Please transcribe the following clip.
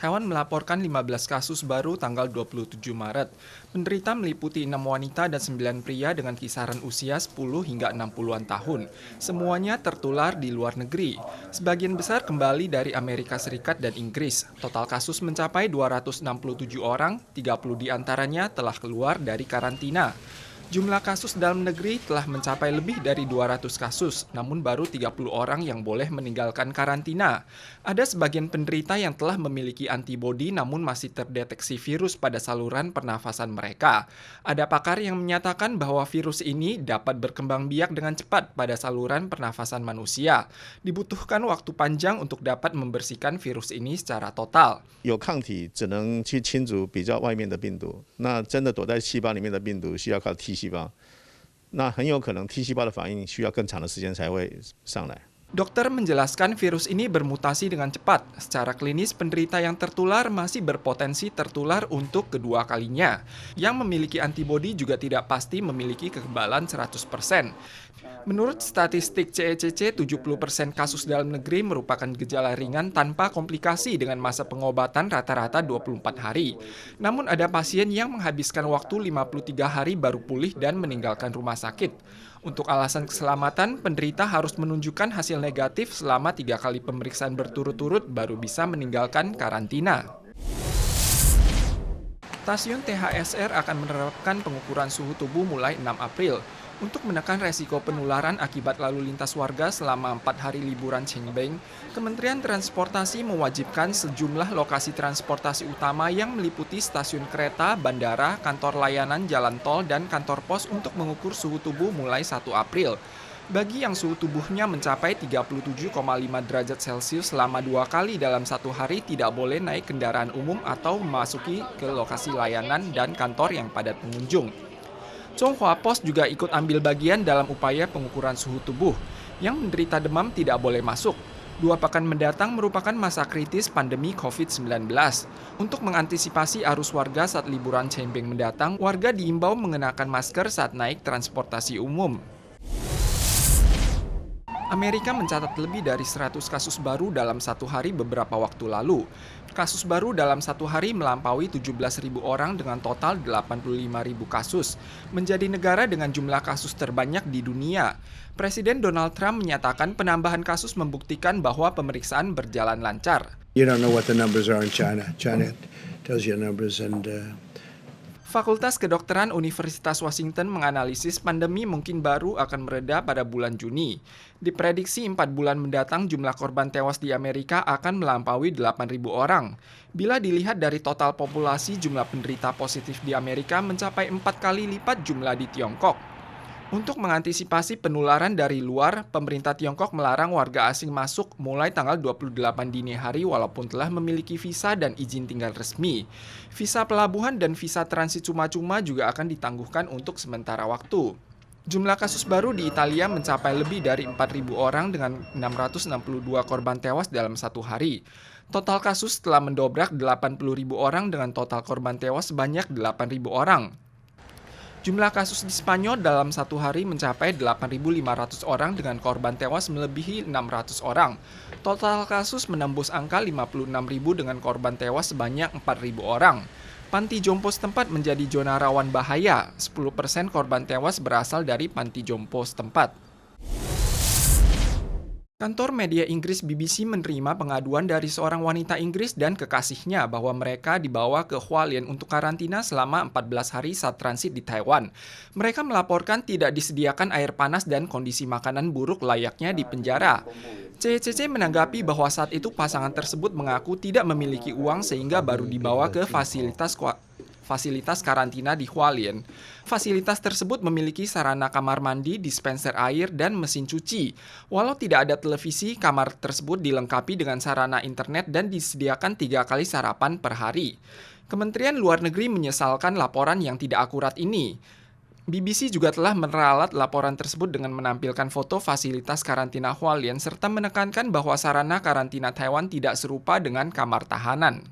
Taiwan melaporkan 15 kasus baru tanggal 27 Maret. Penderita meliputi 6 wanita dan 9 pria dengan kisaran usia 10 hingga 60-an tahun. Semuanya tertular di luar negeri. Sebagian besar kembali dari Amerika Serikat dan Inggris. Total kasus mencapai 267 orang, 30 diantaranya telah keluar dari karantina. Jumlah kasus dalam negeri telah mencapai lebih dari 200 kasus, namun baru 30 orang yang boleh meninggalkan karantina. Ada sebagian penderita yang telah memiliki antibodi namun masih terdeteksi virus pada saluran pernafasan mereka. Ada pakar yang menyatakan bahwa virus ini dapat berkembang biak dengan cepat pada saluran pernafasan manusia. Dibutuhkan waktu panjang untuk dapat membersihkan virus ini secara total. 有抗体只能去清除比较外面的病毒，那真的躲在细胞里面的病毒需要靠 T 细胞，那很有可能 T 细胞的反应需要更长的时间才会上来。 Dokter menjelaskan virus ini bermutasi dengan cepat. Secara klinis, penderita yang tertular masih berpotensi tertular untuk kedua kalinya. Yang memiliki antibodi juga tidak pasti memiliki kekebalan 100%. Menurut statistik CECC, 70% kasus dalam negeri merupakan gejala ringan tanpa komplikasi dengan masa pengobatan rata-rata 24 hari. Namun ada pasien yang menghabiskan waktu 53 hari baru pulih dan meninggalkan rumah sakit. Untuk alasan keselamatan, penderita harus menunjukkan hasil negatif selama 3 kali pemeriksaan berturut-turut baru bisa meninggalkan karantina. Stasiun THSR akan menerapkan pengukuran suhu tubuh mulai 6 April. Untuk menekan resiko penularan akibat lalu lintas warga selama 4 hari liburan Qingming, Kementerian Transportasi mewajibkan sejumlah lokasi transportasi utama yang meliputi stasiun kereta, bandara, kantor layanan jalan tol, dan kantor pos untuk mengukur suhu tubuh mulai 1 April. Bagi yang suhu tubuhnya mencapai 37,5 derajat Celcius selama 2 kali dalam 1 hari tidak boleh naik kendaraan umum atau memasuki ke lokasi layanan dan kantor yang padat pengunjung. Chonghua Post juga ikut ambil bagian dalam upaya pengukuran suhu tubuh. Yang menderita demam tidak boleh masuk. 2 pekan mendatang merupakan masa kritis pandemi COVID-19. Untuk mengantisipasi arus warga saat liburan Qingming mendatang, warga diimbau mengenakan masker saat naik transportasi umum. Amerika mencatat lebih dari 100 kasus baru dalam 1 hari beberapa waktu lalu. Kasus baru dalam 1 hari melampaui 17.000 orang dengan total 85.000 kasus, menjadi negara dengan jumlah kasus terbanyak di dunia. Presiden Donald Trump menyatakan penambahan kasus membuktikan bahwa pemeriksaan berjalan lancar. You don't know what the numbers are in China. China tells you numbers and Fakultas Kedokteran Universitas Washington menganalisis pandemi mungkin baru akan mereda pada bulan Juni. Diprediksi 4 bulan mendatang jumlah korban tewas di Amerika akan melampaui 8.000 orang. Bila dilihat dari total populasi, jumlah penderita positif di Amerika mencapai 4 kali lipat jumlah di Tiongkok. Untuk mengantisipasi penularan dari luar, pemerintah Tiongkok melarang warga asing masuk mulai tanggal 28 dini hari walaupun telah memiliki visa dan izin tinggal resmi. Visa pelabuhan dan visa transit cuma-cuma juga akan ditangguhkan untuk sementara waktu. Jumlah kasus baru di Italia mencapai lebih dari 4.000 orang dengan 662 korban tewas dalam 1 hari. Total kasus telah mendobrak 80.000 orang dengan total korban tewas sebanyak 8.000 orang. Jumlah kasus di Spanyol dalam 1 hari mencapai 8.500 orang dengan korban tewas melebihi 600 orang. Total kasus menembus angka 56.000 dengan korban tewas sebanyak 4.000 orang. Panti jompo setempat menjadi zona rawan bahaya. 10% korban tewas berasal dari panti jompo setempat. Kantor media Inggris BBC menerima pengaduan dari seorang wanita Inggris dan kekasihnya bahwa mereka dibawa ke Hualien untuk karantina selama 14 hari saat transit di Taiwan. Mereka melaporkan tidak disediakan air panas dan kondisi makanan buruk layaknya di penjara. CCC menanggapi bahwa saat itu pasangan tersebut mengaku tidak memiliki uang sehingga baru dibawa ke fasilitas karantina di Hualien. Fasilitas tersebut memiliki sarana kamar mandi, dispenser air, dan mesin cuci. Walau tidak ada televisi, kamar tersebut dilengkapi dengan sarana internet dan disediakan 3 kali sarapan per hari. Kementerian Luar Negeri menyesalkan laporan yang tidak akurat ini. BBC juga telah meralat laporan tersebut dengan menampilkan foto fasilitas karantina Hualien serta menekankan bahwa sarana karantina Taiwan tidak serupa dengan kamar tahanan.